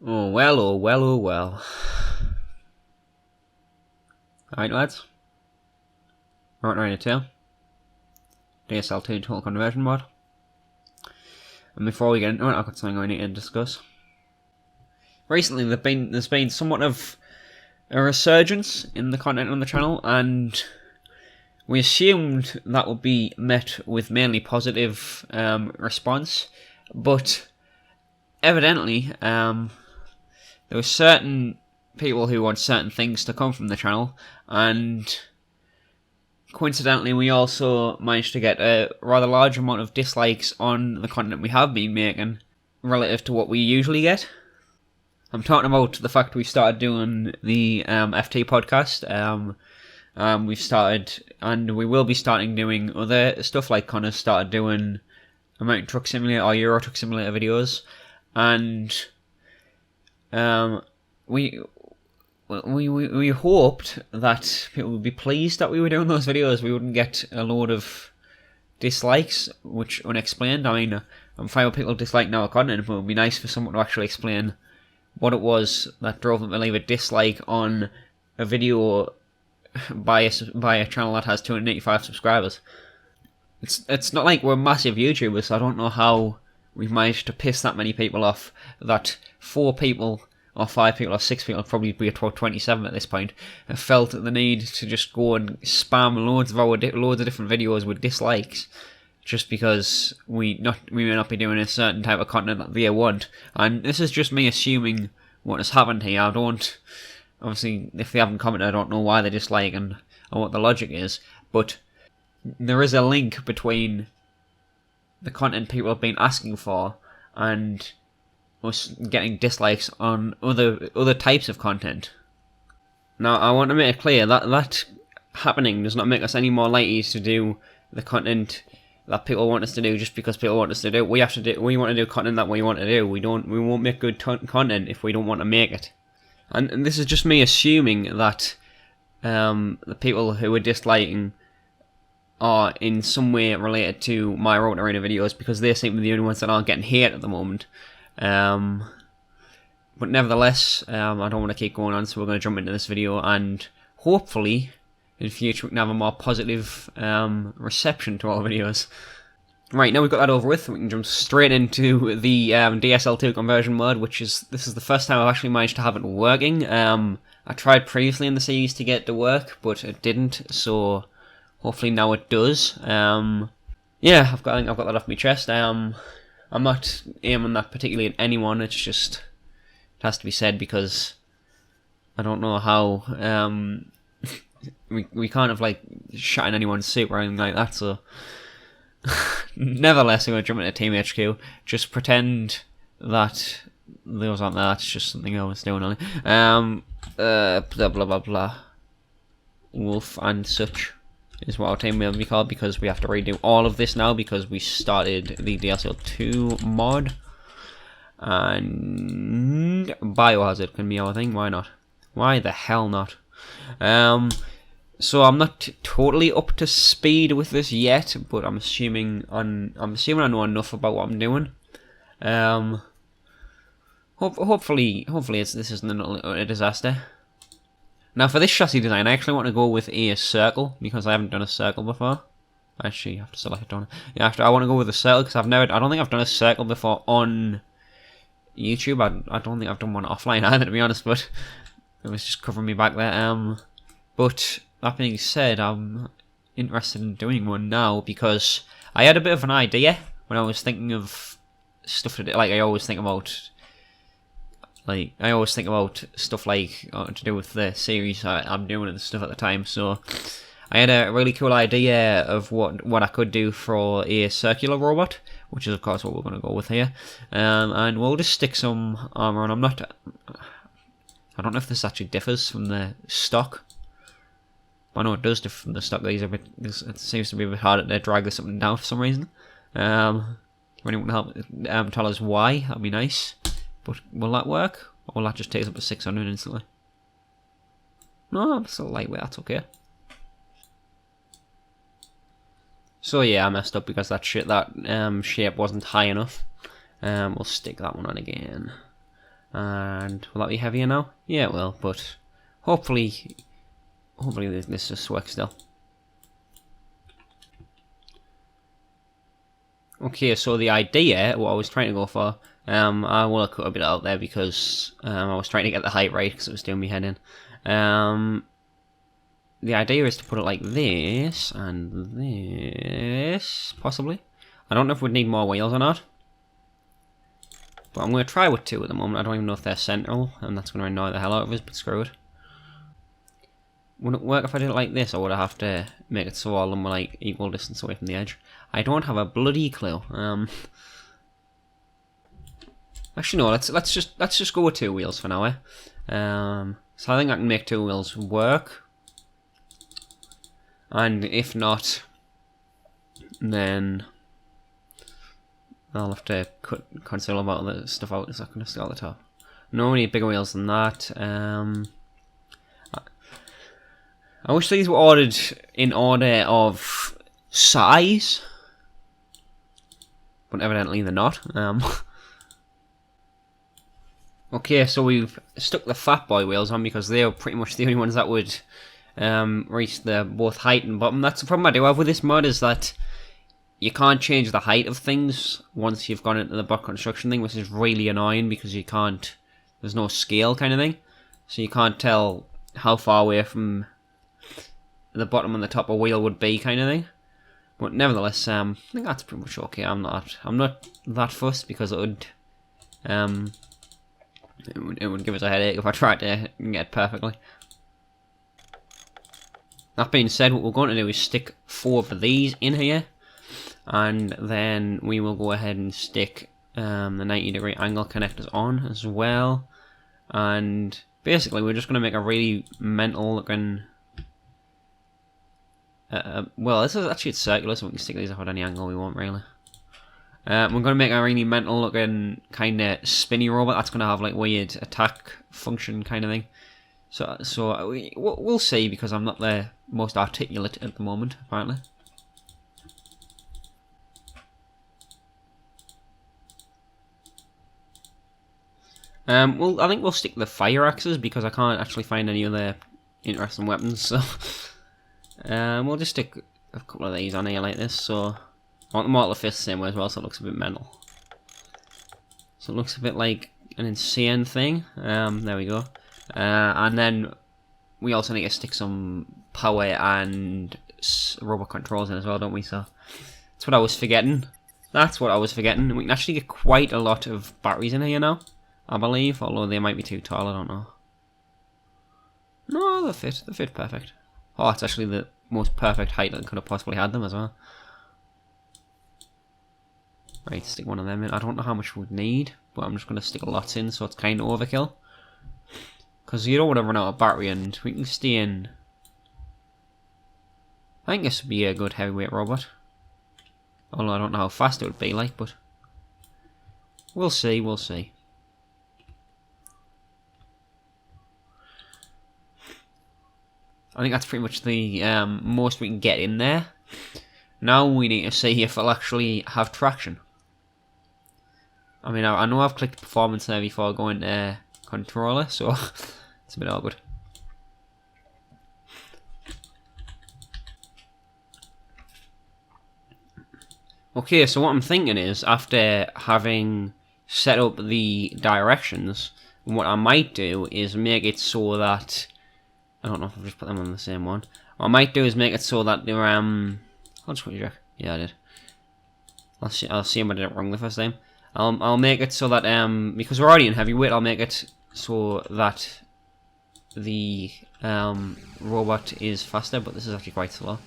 Oh well, oh well, oh well. Alright lads, Route 92, DSL2 total conversion mod. And before we get into it, I've got something I need to discuss. Recently there's been somewhat of a resurgence in the content on the channel, and we assumed that would be met with mainly positive response, but evidently there were certain people who want certain things to come from the channel, and coincidentally we also managed to get a rather large amount of dislikes on the content we have been making relative to what we usually get. I'm talking about the fact we started doing the FT podcast. We've started, and we will be starting doing other stuff, like Connor started doing American Truck Simulator or Euro Truck Simulator videos, and we hoped that people would be pleased that we were doing those videos. We wouldn't get a load of dislikes, which unexplained. I mean, I'm fine with people disliking our content, but it would be nice for someone to actually explain what it was that drove them to leave a dislike on a video by a channel that has 285 subscribers. It's not like we're massive YouTubers, so I don't know how we've managed to piss that many people off, that 4 people or 5 people or 6 people, probably be about 27 at this point, have felt the need to just go and spam loads of different videos with dislikes just because we may not be doing a certain type of content that they want. And this is just me assuming what has happened here. I don't, obviously, if they haven't commented, I don't know why they dislike and what the logic is, but there is a link between the content people have been asking for and us getting dislikes on other types of content. Now, I want to make it clear that that happening does not make us any more likely to do the content that people want us to do just because people want us to do it. We want to do content that we want to do. We won't make good content if we don't want to make it. And this is just me assuming that the people who are disliking are in some way related to my Road Arena videos, because they seem to be the only ones that aren't getting hate at the moment. But nevertheless, I don't want to keep going on, so we're going to jump into this video, and hopefully in future we can have a more positive reception to our videos. Right, now we've got that over with, we can jump straight into the DSL2 conversion mod, this is the first time I've actually managed to have it working. I tried previously in the series to get it to work, but it didn't, so hopefully now it does. Yeah, I think I've got that off my chest. I'm not aiming that particularly at anyone, it's just, it has to be said because I don't know how, we can't have like shot in anyone's soup or anything like that, so nevertheless I'm going to jump into Team HQ, just pretend that those aren't there, that's just something I was doing only. Blah blah blah blah, Wolf and such is what our team will be called, because we have to redo all of this now because we started the DSL2 mod. And Biohazard can be our thing, why not? Why the hell not? So I'm not totally up to speed with this yet, but I'm assuming I know enough about what I'm doing. Hopefully this isn't a disaster. Now for this chassis design, I actually want to go with a circle because I haven't done a circle before. Actually, you have to select it, don't I? Yeah, I want to go with a circle because I don't think I've done a circle before on YouTube. I don't think I've done one offline either, to be honest, but it was just covering me back there. But that being said, I'm interested in doing one now because I had a bit of an idea when I was thinking of stuff to do. Like I always think about stuff like to do with the series I'm doing and stuff at the time. So I had a really cool idea of what I could do for a circular robot, which is of course what we're going to go with here. And we'll just stick some armor on. I don't know if this actually differs from the stock. I know it does differ from the stock. It seems to be a bit harder to drag this up and down for some reason. If anyone can help tell us why, that'd be nice. But will that work? Or will that just take us up to 600 instantly? No, it's still lightweight, that's okay. So yeah, I messed up because that shape wasn't high enough. We'll stick that one on again. And will that be heavier now? Yeah, it will, but hopefully this just works still. Okay, so the idea, what I was trying to go for, I will have cut a bit out there because I was trying to get the height right because it was doing me head in. The idea is to put it like this, and this, possibly. I don't know if we'd need more wheels or not. But I'm going to try with 2 at the moment. I don't even know if they're central, and that's going to annoy the hell out of us, but screw it. Would it work if I did it like this, or would I have to make it so all of them were like equal distance away from the edge? I don't have a bloody clue. Actually, no. Let's just go with 2 wheels for now, eh? So I think I can make 2 wheels work, and if not, then I'll have to cut considerable amount of the stuff out. Is that going to stay at the top? No, we need bigger wheels than that. I wish these were ordered in order of size, but evidently they're not. Okay, so we've stuck the Fat Boy wheels on because they are pretty much the only ones that would reach the both height and bottom. That's the problem I do have with this mod, is that you can't change the height of things once you've gone into the block construction thing, which is really annoying because you can't. There's no scale kind of thing, so you can't tell how far away from the bottom and the top a wheel would be, kind of thing. But nevertheless, I think that's pretty much okay. I'm not that fussed because it would give us a headache if I tried to get it perfectly. That being said, what we're going to do is stick 4 of these in here, and then we will go ahead and stick the 90-degree angle connectors on as well. And basically, we're just going to make a really mental looking. Well, this is actually circular, so we can stick these up at any angle we want, really. We're going to make a really mental looking kind of spinny robot that's going to have like weird attack function kind of thing. So we'll see, because I'm not the most articulate at the moment, apparently. Well, I think we'll stick the fire axes because I can't actually find any other interesting weapons, so we'll just stick a couple of these on here like this. So I want the mortal fist the same way as well, so it looks a bit mental. So it looks a bit like an insane thing. There we go. And then we also need to stick some power and robot controls in as well, don't we? So that's what I was forgetting. We can actually get quite a lot of batteries in here now, I believe, although they might be too tall, I don't know. No, they fit perfect. Oh, it's actually the most perfect height that could have possibly had them as well. Right, stick one of them in. I don't know how much we'd need, but I'm just going to stick lots in, so it's kind of overkill. Because you don't want to run out of battery, and we can stay in. I think this would be a good heavyweight robot. Although I don't know how fast it would be like, but we'll see, we'll see. I think that's pretty much the most we can get in there. Now we need to see if it'll actually have traction. I mean, I know I've clicked performance there before going to controller, so it's a bit awkward. Okay, so what I'm thinking is, after having set up the directions, what I might do is make it so that, I don't know if I've just put them on the same one. What I might do is make it so that they're, I'll just put you. Yeah, I did. I'll see if I did it wrong the first time. I'll make it so that, because we're already in heavyweight, I'll make it so that the robot is faster, but this is actually quite slow.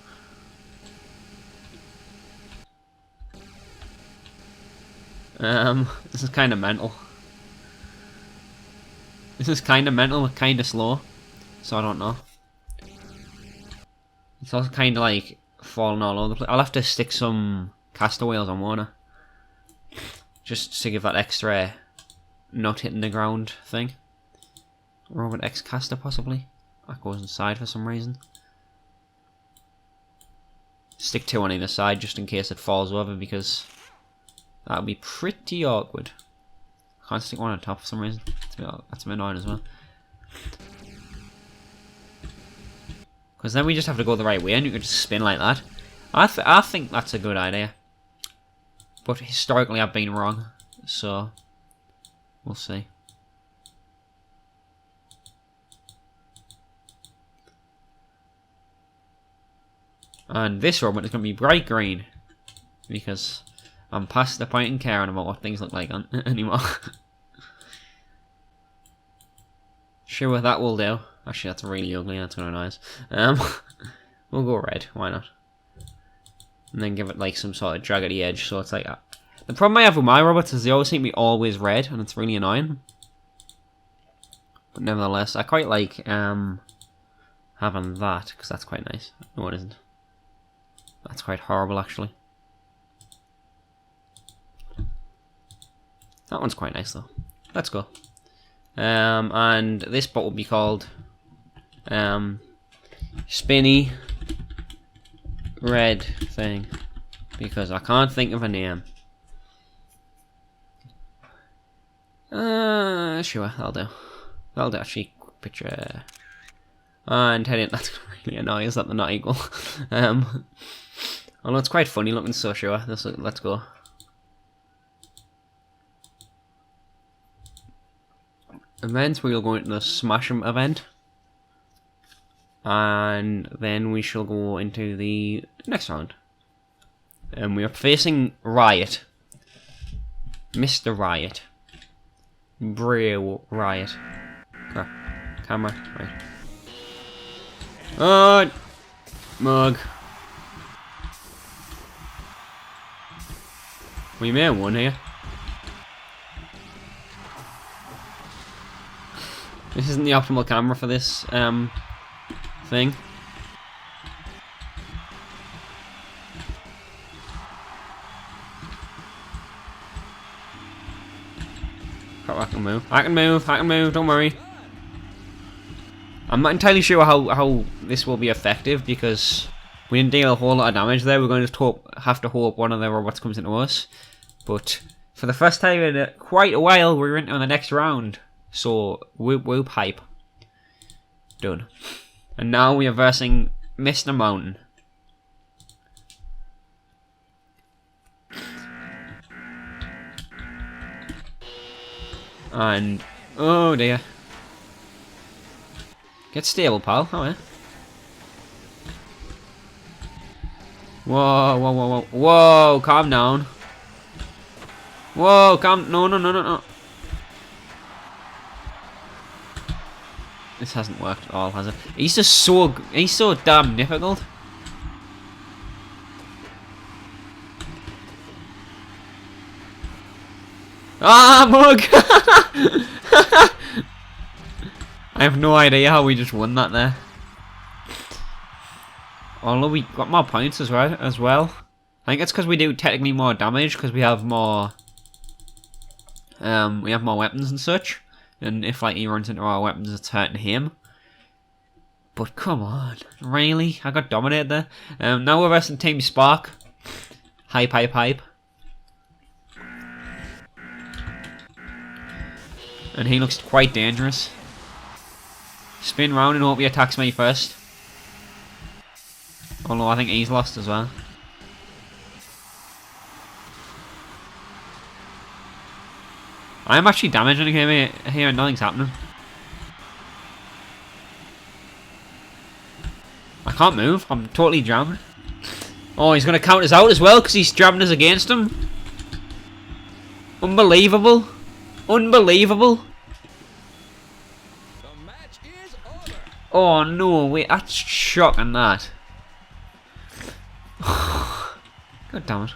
This is kind of mental. This is kind of mental, but kind of slow. So I don't know. It's also kind of like falling all over the place. I'll have to stick some caster wheels on Warner, just to give that extra not hitting the ground thing. Robot X caster possibly. That goes inside for some reason. Stick 2 on either side just in case it falls over, because that would be pretty awkward. can't stick one on top for some reason. That's a bit annoying as well. Because then we just have to go the right way and you can just spin like that. I think that's a good idea. But historically I've been wrong. So, we'll see. And this robot is going to be bright green. Because I'm past the point in caring about what things look like anymore. Sure, that will do. Actually, that's really ugly. That's kind of nice. We'll go red. Why not? And then give it like some sort of jaggedy edge, so it's like that. The problem I have with my robots is they always seem to be always red, and it's really annoying. But nevertheless, I quite like having that because that's quite nice. No, it isn't. That's quite horrible, actually. That one's quite nice though. Let's go. And this bot will be called Spinny Red Thing because I can't think of a name. Sure, that'll do. That'll do. Actually, quick picture. And head in. That's really annoying. Is that they're not equal? Although it's quite funny looking, so sure. Let's go. Events, we'll go into the Smash 'em event. And then we shall go into the next round. And we are facing Riot. Mr. Riot. Bro Riot. Camera, right. Oh! Mug. We may have won here. This isn't the optimal camera for this thing. I can move. I can move. I can move. Don't worry. I'm not entirely sure how this will be effective because we didn't deal a whole lot of damage there. We're going to have to hope one of the robots comes into us. But for the first time in quite a while, we're into the next round. So, whoop hype. Done. And now we are versing Mr. Mountain. And, oh dear. Get stable, pal. Oh yeah. Whoa, whoa, whoa, whoa. Whoa, calm down. Whoa, no. This hasn't worked at all, has it? He's so damn difficult. Ah, Mug! I have no idea how we just won that there. Although we got more points as well. I think it's because we do technically more damage because we have more weapons and such. And if like he runs into our weapons, it's hurting him. But come on, really? I got dominated there. Now we're versing Team Spark. Hype. And he looks quite dangerous. Spin round and hope he attacks me first. Although I think he's lost as well. I'm actually damaging him here and nothing's happening. I can't move. I'm totally jammed. Oh, he's going to count us out as well because he's jamming us against him. Unbelievable. Unbelievable. The match is over. Oh no, wait, that's shocking that. God damn it.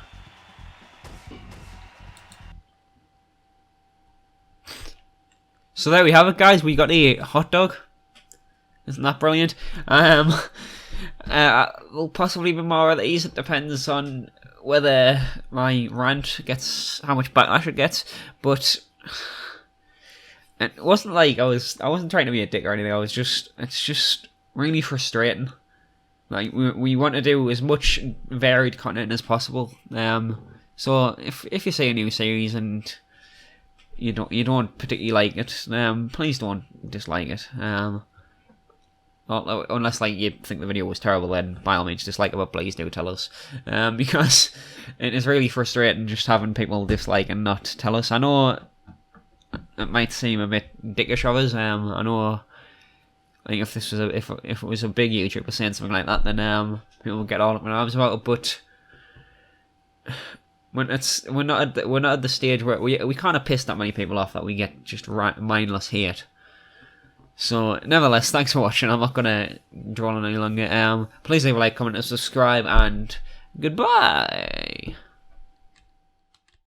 So there we have it, guys. We got a hot dog. Isn't that brilliant? There'll possibly be more of these. It depends on whether my rant gets how much backlash it gets. But it wasn't like I wasn't trying to be a dick or anything. It's just really frustrating. Like we want to do as much varied content as possible. So if you see a new series and you don't particularly like it, please don't dislike it. Well, unless like you think the video was terrible, then by all means dislike it, but please do tell us, because it is really frustrating just having people dislike and not tell us. I know it might seem a bit dickish of us. I know, like if this was if it was a big YouTuber saying something like that, then people would get all up in arms about it. But when we're not at the stage where we kind of piss that many people off that we get just mindless hate. So, nevertheless, thanks for watching. I'm not going to draw on any longer. Please leave a like, comment, and subscribe, and goodbye!